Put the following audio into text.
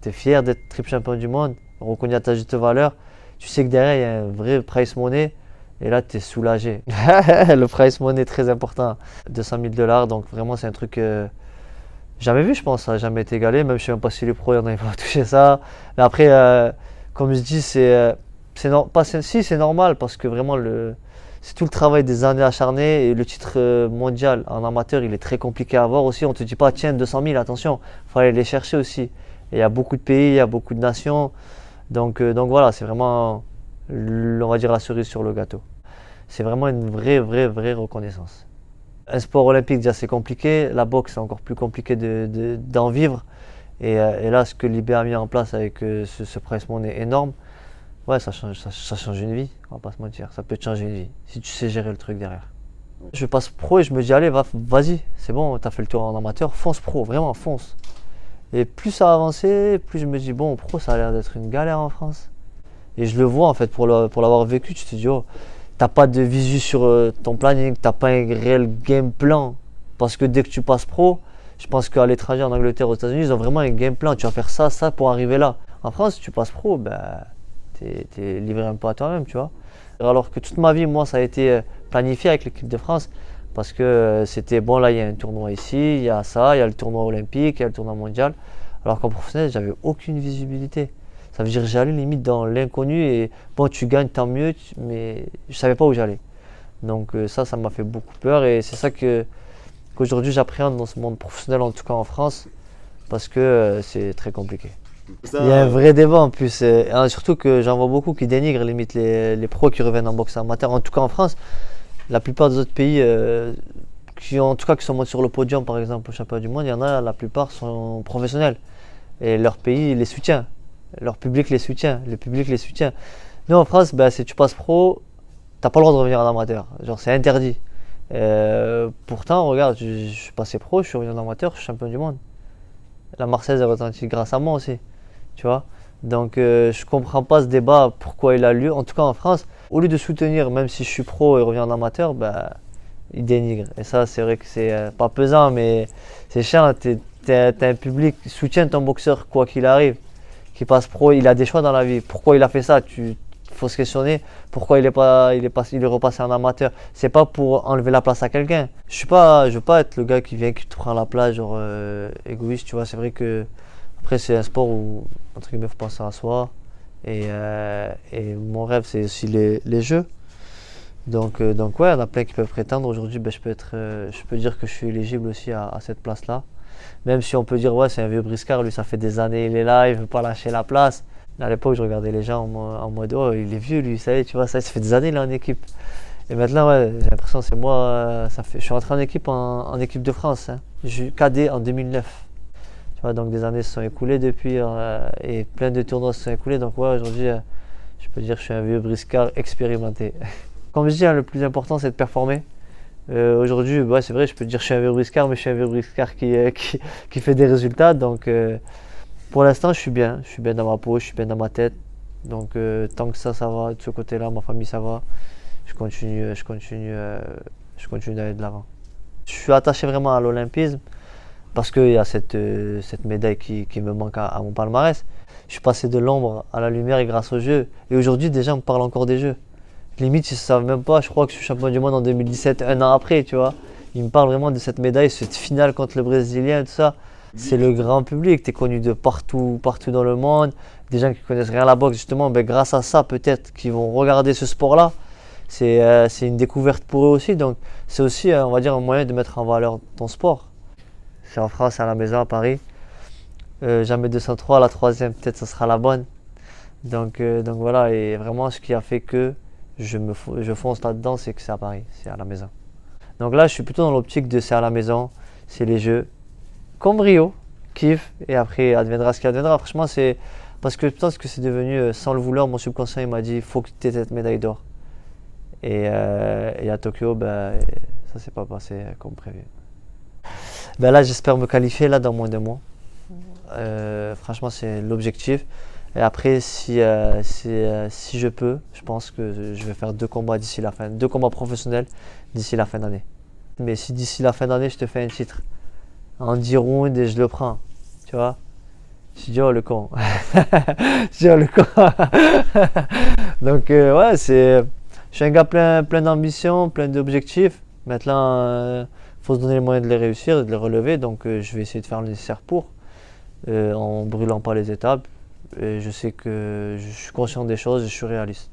Tu es fier d'être triple champion du monde, reconnu à ta juste valeur. Tu sais que derrière, il y a un vrai prize money. Et là, tu es soulagé. Le prize money est très important. 200 000 $. Donc vraiment, c'est un truc jamais vu, je pense. Ça n'a jamais été égalé. Même je ne sais même pas si les pros n'avaient pas touché ça. Mais après, comme je dis, c'est normal parce que vraiment, c'est tout le travail des années acharnées. Et le titre mondial en amateur, il est très compliqué à avoir aussi. On ne te dit pas, tiens, 200 000, attention. Il faut aller les chercher aussi. Et il y a beaucoup de pays, il y a beaucoup de nations. Donc voilà, c'est vraiment, on va dire, la cerise sur le gâteau. C'est vraiment une vraie reconnaissance. Un sport olympique, déjà, c'est compliqué. La boxe, c'est encore plus compliqué d'en vivre. Et là, ce que Libé a mis en place avec ce prize money énorme, ouais, ça change une vie, on va pas se mentir. Ça peut te changer une vie, si tu sais gérer le truc derrière. Je passe pro et je me dis, allez, vas-y, c'est bon, t'as fait le tour en amateur, fonce pro, vraiment, fonce. Et plus ça a avancé, plus je me dis, bon, pro, ça a l'air d'être une galère en France. Et je le vois, en fait, pour l'avoir vécu, tu te dis, oh, t'as pas de visu sur ton planning, t'as pas un réel game plan. Parce que dès que tu passes pro, je pense qu'à l'étranger, en Angleterre, aux États-Unis, ils ont vraiment un game plan. Tu vas faire ça pour arriver là. En France, si tu passes pro, ben, t'es livré un peu à toi-même, tu vois. Alors que toute ma vie, moi, ça a été planifié avec l'équipe de France. Parce que c'était, bon, là, il y a un tournoi ici, il y a ça, il y a le tournoi olympique, il y a le tournoi mondial. Alors qu'en professionnel, j'avais aucune visibilité. Ça veut dire que j'allais limite dans l'inconnu et bon, tu gagnes, tant mieux, mais je savais pas où j'allais. Donc ça m'a fait beaucoup peur et c'est ça qu'aujourd'hui j'appréhende dans ce monde professionnel, en tout cas en France, parce que c'est très compliqué. Il y a un vrai débat en plus, surtout que j'en vois beaucoup qui dénigrent limite les pros qui reviennent en boxe amateur, en tout cas en France. La plupart des autres pays qui sont montés sur le podium, par exemple au championnat du monde, il y en a, la plupart sont professionnels et leur pays les soutient. Leur public les soutient, le public les soutient. Nous en France, ben, si tu passes pro, t'as pas le droit de revenir en amateur. Genre c'est interdit. Pourtant, regarde, je suis passé pro, je suis revenu en amateur, je suis champion du monde. La Marseillaise est retentie grâce à moi aussi, tu vois. Donc je comprends pas ce débat, pourquoi il a lieu. En tout cas en France, au lieu de soutenir, même si je suis pro et reviens en amateur, ben, ils dénigrent. Et ça, c'est vrai que c'est pas pesant, mais c'est chiant. T'as un public qui soutient ton boxeur quoi qu'il arrive. Qui passe pro, il a des choix dans la vie. Pourquoi il a fait ça? Faut se questionner. Pourquoi il est repassé en amateur? C'est pas pour enlever la place à quelqu'un. Je veux pas être le gars qui vient qui te prend la place, genre égoïste, tu vois. C'est vrai que après c'est un sport où entre guillemets faut penser à soi. Et mon rêve c'est aussi les jeux. Donc ouais, il y en a plein qui peuvent prétendre. Aujourd'hui, ben, je peux dire que je suis éligible aussi à cette place-là. Même si on peut dire, ouais, c'est un vieux briscard, lui, ça fait des années, il est là, il veut pas lâcher la place. À l'époque, je regardais les gens en mode, oh, il est vieux, lui, ça y est, tu vois, ça fait des années, il est en équipe. Et maintenant, ouais, j'ai l'impression que c'est moi, je suis rentré en équipe en équipe de France, hein. Je suis cadet en 2009. Tu vois, donc des années se sont écoulées depuis, et plein de tournois se sont écoulés. Donc, ouais, aujourd'hui, je peux dire que je suis un vieux briscard expérimenté. Comme je dis, hein, le plus important, c'est de performer. Aujourd'hui, ouais, c'est vrai, je peux te dire que je suis un vieux briscard, mais je suis un vieux briscard qui fait des résultats. Donc, pour l'instant, je suis bien dans ma peau, je suis bien dans ma tête. Donc, tant que ça va, de ce côté-là, ma famille, ça va, je continue d'aller de l'avant. Je suis attaché vraiment à l'olympisme parce qu'il y a cette médaille qui me manque à mon palmarès. Je suis passé de l'ombre à la lumière et grâce aux Jeux. Et aujourd'hui, déjà, on me parle encore des Jeux. Limite, ils ne savent même pas, je crois que je suis champion du monde en 2017, un an après, tu vois. Ils me parlent vraiment de cette médaille, cette finale contre le Brésilien, tout ça. C'est le grand public, tu es connu de partout dans le monde. Des gens qui connaissent rien à la boxe, justement, ben, grâce à ça, peut-être qu'ils vont regarder ce sport-là. C'est une découverte pour eux aussi, donc c'est aussi, on va dire, un moyen de mettre en valeur ton sport. C'est en France, à la maison, à Paris. Jamais 203, la troisième, peut-être, ce sera la bonne. Donc voilà, et vraiment, ce qui a fait que je fonce là-dedans, c'est que c'est à Paris, c'est à la maison. Donc là, je suis plutôt dans l'optique de c'est à la maison, c'est les Jeux. Comme Rio, kiff, et après adviendra ce qui adviendra. Franchement, c'est parce que je pense que c'est devenu, sans le vouloir, mon subconscient il m'a dit, il faut que tu aies cette médaille d'or. Et à Tokyo, ben, ça s'est pas passé comme prévu. Ben là, j'espère me qualifier là dans moins d'un mois. Franchement, c'est l'objectif. Et après, si je peux, je pense que je vais faire 2 combats d'ici la fin, 2 combats professionnels d'ici la fin d'année. Mais si d'ici la fin d'année, je te fais un titre en 10 rounds et je le prends, tu vois, Je dis, oh le con. Je dis, oh le con. Donc, ouais, je suis un gars plein d'ambition, plein d'objectifs. Maintenant, il faut se donner les moyens de les réussir et de les relever. Donc, je vais essayer de faire le nécessaire pour, en brûlant pas les étapes. Et je sais que je suis conscient des choses et je suis réaliste.